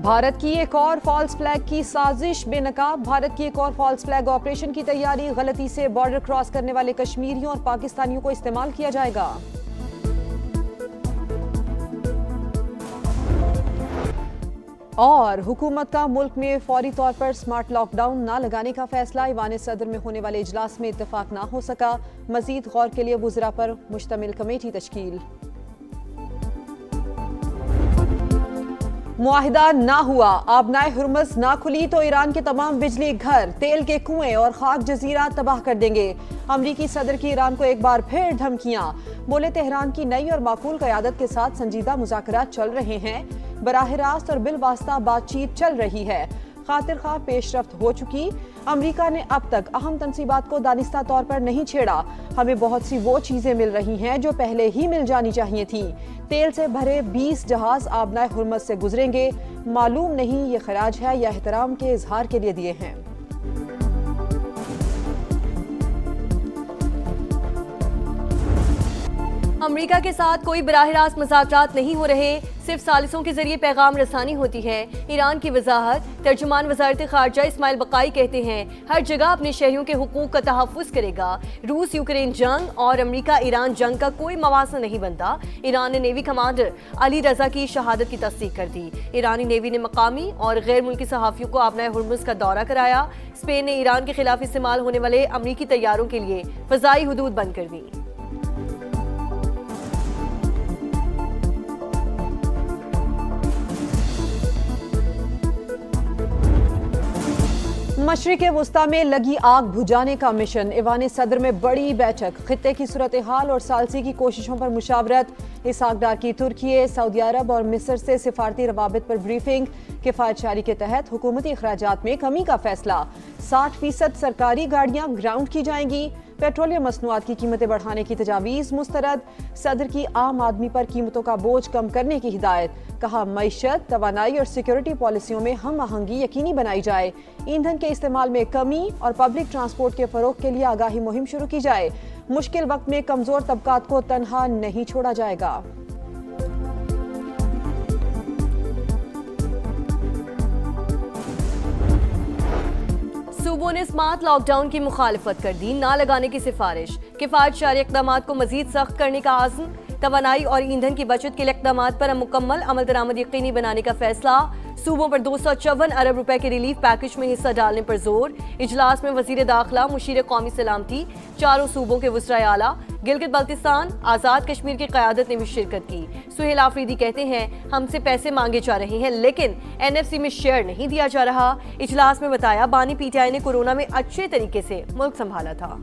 भारत की एक और फॉल्स फ्लैग की साजिश बेनकाब। भारत की एक और फॉल्स फ्लैग ऑपरेशन की तैयारी। गलती से बॉर्डर क्रॉस करने वाले कश्मीरियों और पाकिस्तानियों को इस्तेमाल किया जाएगा। और हुकूमत का मुल्क में फौरी तौर पर स्मार्ट लॉकडाउन ना लगाने का फैसला। ईवान सदर में होने वाले इजलास में इत्तेफाक ना हो सका। मजीद गौर के लिए वुज़रा पर मुश्तमिल कमेटी तश्कील। मुआहिदा ना हुआ, आबनाए हुर्मुज़ ना खुली तो ईरान के तमाम बिजली घर, तेल के कुएं और खाक जजीरा तबाह कर देंगे। अमरीकी सदर की ईरान को एक बार फिर धमकियां। बोले तेहरान की नई और माकूल क़यादत के साथ संजीदा मुज़ाकरात चल रहे हैं। बराह रास्त और बिलवास्ता बातचीत चल रही है। खातिर खा पेशरफ्त हो चुकी। अमरीका ने अब तक अहम तनसीबात को दानिस्ता तौर पर नहीं छेड़ा। हमें बहुत सी वो चीजें मिल रही हैं जो पहले ही मिल जानी चाहिए थी। तेल से भरे 20 जहाज आबनाए हुर्मुज़ से गुजरेंगे। मालूम नहीं ये खराज है या एहतराम के इजहार के लिए दिए हैं। अमेरिका के साथ कोई बराह रास्त मुज़ाकरात नहीं हो रहे, सिर्फ सालिसों के जरिए पैगाम रसानी होती है। ईरान की वजाहत तर्जुमान वज़ारत ख़ारजा इस्माइल बक़ाई कहते हैं हर जगह अपने शहरियों के हुकूक का तहफ़्फ़ुज़ करेगा। रूस यूक्रेन जंग और अमेरिका ईरान जंग का कोई मवाज़न नहीं बनता। ईरान ने नेवी कमांडर अली रज़ा की शहादत की तस्दीक कर दी। ईरानी नेवी ने मकामी और गैर मुल्की सहाफ़ियों को आबनाए हुर्मुज़ का दौरा कराया। स्पेन ने ईरान के खिलाफ इस्तेमाल होने वाले अमरीकी तैयारों के लिए फ़ज़ाई हुदूद बंद कर दी। मशरिक़ वुस्ता में लगी आग बुझाने का मिशन। ईवान सदर में बड़ी बैठक। खित्ते की सूरत हाल और सालसी की कोशिशों पर मुशावरत। इसहाक डार की तुर्की, सऊदी अरब और मिस्र से सिफारती रवाबित पर ब्रीफिंग। किफ़ायत शारी के तहत हुकूमती अखराजात में कमी का फैसला। 60% सरकारी गाड़ियां ग्राउंड की जाएंगी। पेट्रोलियम मसनूआत की कीमतें बढ़ाने की तजावीज़ मुस्तरद। सदर की आम आदमी पर कीमतों का बोझ कम करने की हिदायत। कहा मईशत, तवानाई और सिक्योरिटी पॉलिसियों में हम आहंगी यकीनी बनाई जाए। ईंधन के इस्तेमाल में कमी और पब्लिक ट्रांसपोर्ट के फरोग के लिए आगाही मुहिम शुरू की जाए। मुश्किल वक्त में कमजोर तबकात को तनहा नहीं छोड़ा जाएगा। सूबों ने स्मार्ट लॉकडाउन की मुखालफत कर दी, ना लगाने की सिफारिश। किफायत शारी इक़दाम को मजीद सख्त करने का आज़म। तवानाई और ईंधन की बचत के लिए इक़दाम पर मुकम्मल अमल दरामद यकीनी बनाने का फैसला। सूबों पर 254 अरब रुपए के रिलीफ पैकेज में हिस्सा डालने पर जोर। इजलास में वजीर दाखिला, मुशीर कौमी सलामती, चारों सूबों के वज़राए आला, गिलगित बल्तिस्तान, आज़ाद कश्मीर की क़यादत ने भी शिरकत की। सुहेल आफरीदी कहते हैं हमसे पैसे मांगे जा रहे हैं लेकिन NFC में शेयर नहीं दिया जा रहा। इजलास में बताया बानी PTI ने कोरोना में अच्छे तरीके से मुल्क संभाला था।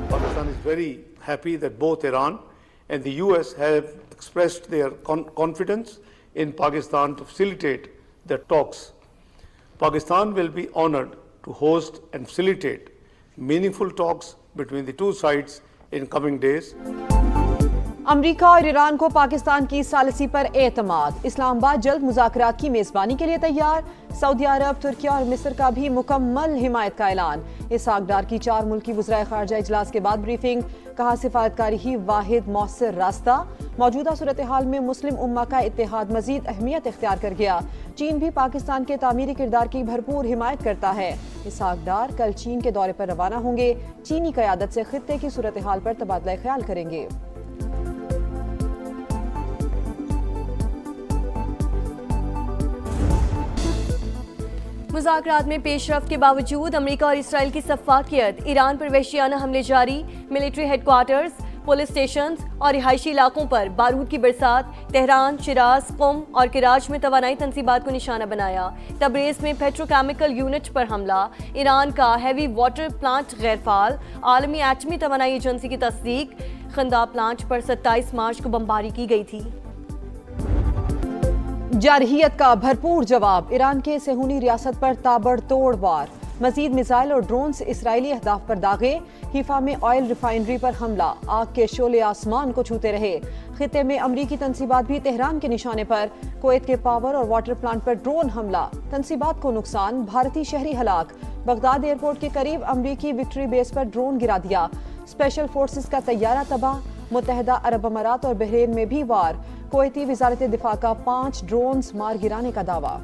Pakistan is very happy that both Iran and the US have expressed their confidence in Pakistan to facilitate the talks. Pakistan will be honored to host and facilitate meaningful talks between the two sides in coming days. अमरीका और Iran को पाकिस्तान की सालिसी पर एतमाद। इस्लामाबाद जल्द मुज़ाकरात की मेज़बानी के लिए तैयार। सऊदी अरब, तुर्की और मिस्र का भी मुकम्मल हिमायत का ऐलान। इसहाक डार की 4 मुल्की वज़राए ख़ारजा इजलास के बाद ब्रीफिंग। कहा सिफारतकारी ही वाहिद मौसर रास्ता। मौजूदा सूरत हाल में मुस्लिम उम्मा का इत्तेहाद मजीद अहमियत इख्तियार कर गया। चीन भी पाकिस्तान के तामीरी किरदार की भरपूर हिमायत करता है। इसहाक डार कल चीन के दौरे पर रवाना होंगे। चीनी क़यादत से खित्ते की सूरत हाल पर तबादला ख्याल करेंगे। मुज़ाकरात में पेशरफ्त के बावजूद अमेरिका और इसराइल की सफ़ाकियत। ईरान पर वहशियाना हमले जारी। मिलिट्री हेडक्वार्टर्स, पुलिस स्टेशन और रिहायशी इलाकों पर बारूद की बरसात। तेहरान, शिराज, कुम और कराच में तवानाई तनसीबात को निशाना बनाया। तबरेज़ में पेट्रोकेमिकल यूनिट पर हमला। ईरान का हैवी वाटर प्लांट गैरफाल। आलमी एटमी तवानाई एजेंसी की तस्दीक। खंदा प्लांट पर 27 मार्च को बमबारी की गई थी। जारहियत का भरपूर जवाब। ईरान के सेहूनी रियासत पर ताबड़तोड़ वार। मजीद मिसाइल और ड्रोन से इसराइली अहदाफ पर दागे। हिफा में ऑयल रिफाइनरी पर हमला। आग के शोले आसमान को छूते रहे। खिते में अमरीकी तनसीबात भी तेहरान के निशाने पर। कुवैत के पावर और वाटर प्लांट पर ड्रोन हमला। तनसीबात को नुकसान। भारतीय शहरी हलाक। बगदाद एयरपोर्ट के करीब अमरीकी विक्ट्री बेस पर ड्रोन गिरा दिया। स्पेशल फोर्सेस का तैयारा तबाह, मुत्तहदा अरब अमारात और बहरीन में भी वार। कुवैती वजारत दिफा का 5 ड्रोन्स मार गिराने का दावा।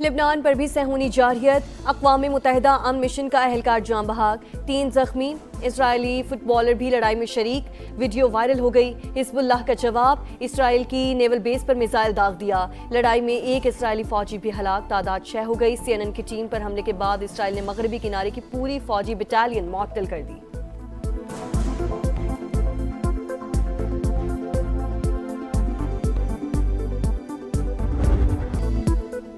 लेबनान पर भी सहूनी जारियत, अक़वाम मुत्तहिदा अमन मिशन का एहलकार जाँ बहाक, 3 जख्मी, इसराइली फुटबॉलर भी लड़ाई में शरीक, वीडियो वायरल हो गई। हिज़्बुल्लाह का जवाब, इसराइल की नेवल बेस पर मिसाइल दाग दिया। लड़ाई में एक इसराइली फौजी भी हलाक, तादाद 6 हो गई। CNN की टीम पर हमले के बाद इसराइल ने मगरबी किनारे की पूरी फौजी बटालियन मुअत्तल कर दी।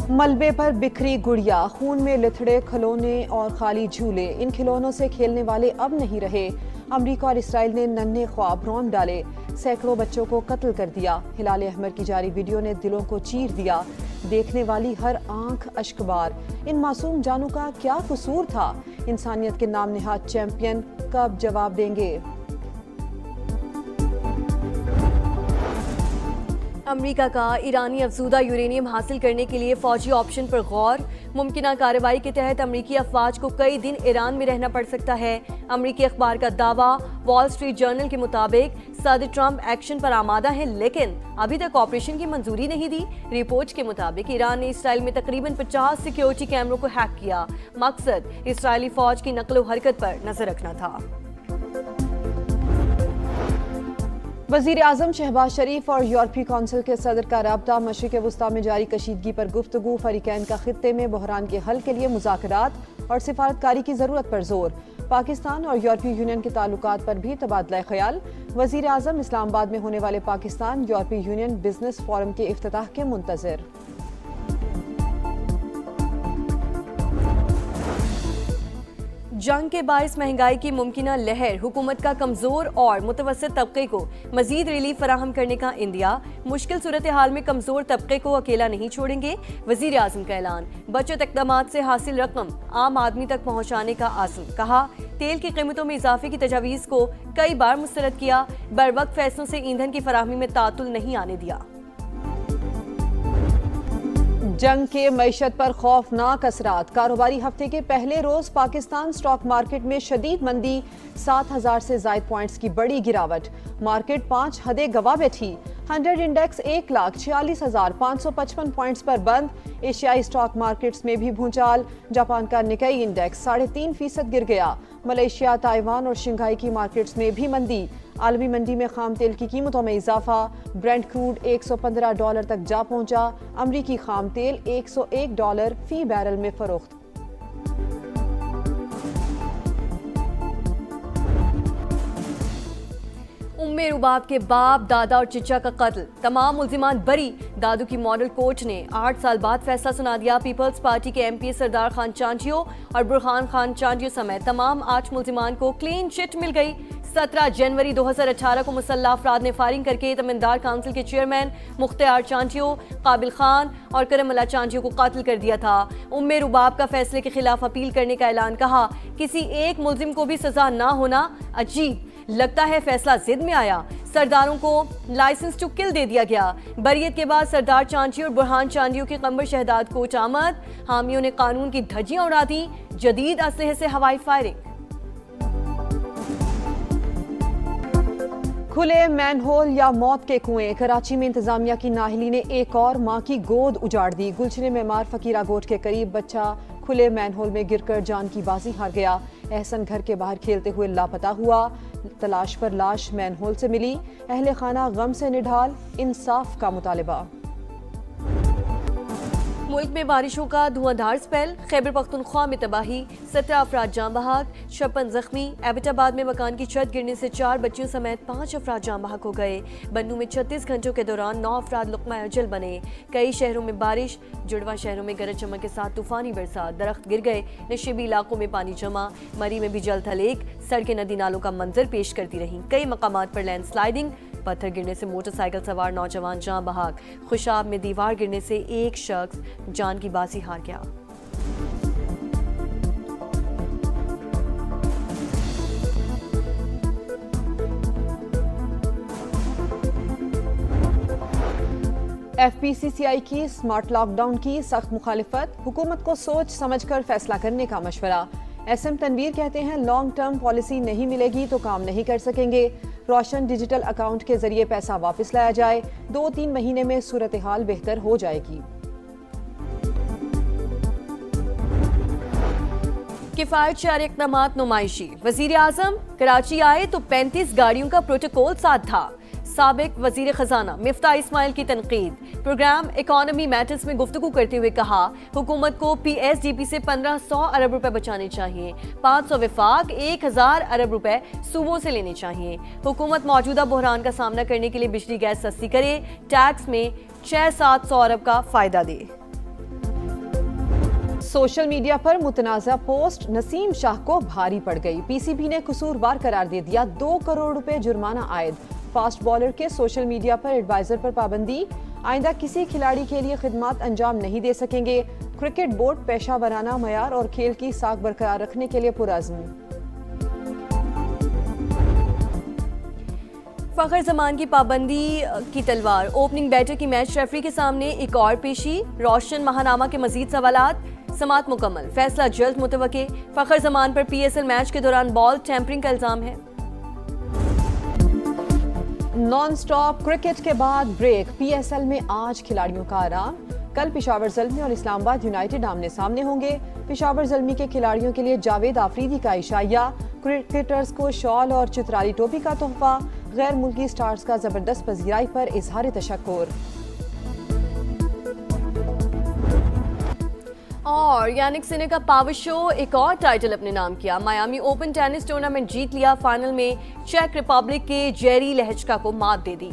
मलबे पर बिखरी गुड़िया, खून में लिथड़े खिलौने और खाली झूले। इन खिलौनों से खेलने वाले अब नहीं रहे। अमरीका और इसराइल ने नन्हे ख्वाब रौंद डाले, सैकड़ों बच्चों को कत्ल कर दिया। हिलाल अहमर की जारी वीडियो ने दिलों को चीर दिया, देखने वाली हर आंख अश्कबार। इन मासूम जानों का क्या कसूर था? इंसानियत के नाम निहाद चैंपियन कब जवाब देंगे? अमरीका का ईरानी अफजूदा यूरेनियम हासिल करने के लिए फौजी ऑप्शन पर गौर। मुमकिना कार्रवाई के तहत अमरीकी अफवाज को कई दिन ईरान में रहना पड़ सकता है। अमरीकी अखबार का दावा, वॉल स्ट्रीट जर्नल के मुताबिक सदर ट्रंप एक्शन पर आमादा है, लेकिन अभी तक ऑपरेशन की मंजूरी नहीं दी। रिपोर्ट के मुताबिक ईरान ने इसराइल में तकरीबन 50 सिक्योरिटी कैमरों को हैक किया। मकसद इसराइली फौज की नकलो हरकत पर नजर रखना था। वजीर आजम शहबाज शरीफ और यूरोपीय कौंसिल के सदर का राब्ता, मशरिक वस्ता में जारी कशीदगी पर गुफ्तगू, फरीकैन का खित्ते में बहरान के हल के लिए मुज़ाकरात और सिफारतकारी की जरूरत पर जोर। पाकिस्तान और यूरोपीय यूनियन के ताल्लुकात पर भी तबादला ख्याल। वजीर आजम इस्लामाबाद में होने वाले पाकिस्तान यूरोपीय यूनियन बिजनेस फोरम के इफ्तिताह के मुंतज़िर। जंग के बायस महंगाई की मुमकिना लहर, हुकूमत का कमजोर और मुतवस्सित तबके को मजीद रिलीफ फराहम करने का इंदिया। मुश्किल सूरत हाल में कमजोर तबके को अकेला नहीं छोड़ेंगे, वजीर आजम का ऐलान। बचत इक़दामात से हासिल रकम आम आदमी तक पहुँचाने का आज़म। कहा, तेल की कीमतों में इजाफे की तजावीज़ को कई बार मुस्तरद किया, बरवक्त फैसलों से ईंधन की फराहमी में तातुल नहीं आने दिया। जंग के मईशत पर खौफनाक असरात। कारोबारी हफ्ते के पहले रोज पाकिस्तान स्टॉक मार्केट में शदीद मंदी, 7,000 से जायद पॉइंट्स की बड़ी गिरावट। मार्केट 5 हदें गवा बैठी। 100 इंडेक्स 1,46,555 पॉइंट्स पर बंद। एशियाई स्टॉक मार्केट्स में भी भूचाल। जापान का निकाई इंडेक्स 3.5% गिर गया। मलेशिया, ताइवान और शंघाई की मार्केट्स में भी मंदी। आलमी मंडी में खाम तेल की कीमतों में इजाफा। ब्रेंट क्रूड $115 तक जा पहुंचा। अमरीकी खाम तेल $101 फी बैरल में फरोख्त। उम्मे रुबाब के बाप, दादा और चिचा का कत्ल, तमाम मुल्जिमान बरी। दादू की मॉडल कोर्ट ने 8 साल बाद फैसला सुना दिया। पीपल्स पार्टी के MP सरदार खान चांचियो और बुरहान खान चांचियो समेत तमाम 8 मुल्जिमान को क्लीन चिट मिल गई। 17 जनवरी 2018 को मुसल्लह अफराद ने फायरिंग करके तमिलदार काउंसिल के चेयरमैन मुख्तियार चांचियो, काबिल खान और करमला चांचियो को कत्ल कर दिया था। उम्मे रुबाब का फैसले के खिलाफ अपील करने का ऐलान। कहा, किसी एक मुल्जिम को भी सजा ना होना अजीब लगता है, फैसला जिद में आया। सरदारों को लाइसेंस टू किल दे दिया गया। बरियत के बाद सरदार चांचियो और बुरहान चांचियो के कमर शहदाद कोच आमद। हामियों ने कानून की धज्जियां उड़ा दी। जदीद असलहे से हवाई फायरिंग। खुले मैनहोल या मौत के कुएं। कराची में इंतजामिया की नाहली ने एक और मां की गोद उजाड़ दी। गुलशन मेमार फकीरा गोट के करीब बच्चा खुले मैनहोल में गिरकर जान की बाजी हार गया। एहसन घर के बाहर खेलते हुए लापता हुआ। तलाश पर लाश मैनहोल से मिली। अहले खाना गम से निढाल, इंसाफ का मुतालिबा। मुल्क में बारिशों का धुआंधार स्पेल। खैबर पख्तूनख्वा में तबाही, 17 अफराद जाँ बहक, 56 जख्मी। एबटाबाद में मकान की छत गिरने से 4 बच्चियों समेत 5 अफराद जाँ बहक हो गए। बन्नू में 36 घंटों के दौरान 9 अफराद लुक़मा अजल बने। कई शहरों में बारिश, जुड़वा शहरों में गरज चमक के साथ तूफानी बरसात। दरख्त गिर गए, नशेबी इलाकों में पानी जमा। मरी में भी जल थलेक, सड़कें नदी नालों का मंजर पेश करती रहीं। कई मकामात पर लैंड स्लाइडिंग, पत्थर गिरने से मोटरसाइकिल सवार नौजवान जाँ बहक। खुशाब में दीवार गिरने से एक शख्स जान की बाजी हार गया। FPCCI की स्मार्ट लॉकडाउन की सख्त मुखालिफत, हुकूमत को सोच समझकर फैसला करने का मशवरा। SM तनवीर कहते हैं लॉन्ग टर्म पॉलिसी नहीं मिलेगी तो काम नहीं कर सकेंगे। रोशन डिजिटल अकाउंट के जरिए पैसा वापस लाया जाए, 2-3 महीने में सूरत हाल बेहतर हो जाएगी। किफायत जारी इक़दामात नुमाइशी। वज़ीर आज़म कराची आए तो 35 गाड़ियों का प्रोटोकॉल साथ था। साबिक वज़ीर ख़जाना मिफ्ता इस्माइल की तनकीद। प्रोग्राम इकॉनमी मैटर्स में गुफ्तगू करते हुए कहा हुकूमत को PSDP से 1500 अरब रुपए बचाने चाहिए, 500 विफाक, 1000 अरब रुपए सूबों से लेने चाहिए। हुकूमत मौजूदा बहरान का सामना करने के लिए बिजली गैस सस्ती करे, टैक्स में 600-700 अरब का फ़ायदा दे। सोशल मीडिया पर मुतनाज़ा पोस्ट नसीम शाह को भारी पड़ गई। PCB ने कसूरवार करार दे दिया, 2 करोड़ रुपए जुर्माना आयद। फास्ट बॉलर के सोशल मीडिया पर एडवाइजर पर पाबंदी, आइंदा किसी खिलाड़ी के लिए खिदमत अंजाम नहीं दे सकेंगे। क्रिकेट बोर्ड पेशा वराना मयार और खेल की साख बरकरार रखने के लिए पुरअज़्म। फ़खर जमान की पाबंदी की तलवार, ओपनिंग बैटर की मैच रेफरी के सामने एक और पेशी। रोशन महानामा के मजीद सवालात, समात मुकम्मल, फैसला जल्द मुतवक्के। फ़खर जमान पर PSL मैच के दौरान बॉल टैंपरिंग का इल्जाम है। नॉन स्टॉप क्रिकेट के बाद ब्रेक, PSL में आज खिलाड़ियों का आराम। कल पेशावर ज़ल्मी और इस्लामाबाद यूनाइटेड आमने सामने होंगे। पेशावर ज़ल्मी के खिलाड़ियों के लिए जावेद आफरीदी का इशाया, क्रिकेटर्स को शॉल और चित्राली टोपी का तोहफा। गैर मुल्की स्टार्स का जबरदस्त पजीराई पर इजहार तशक्कुर। और यानिक सिने का पावर शो एक और टाइटल अपने नाम किया। मायामी ओपन टेनिस टूर्नामेंट जीत लिया, फाइनल में चेक रिपब्लिक के जेरी लहचका को मात दे दी।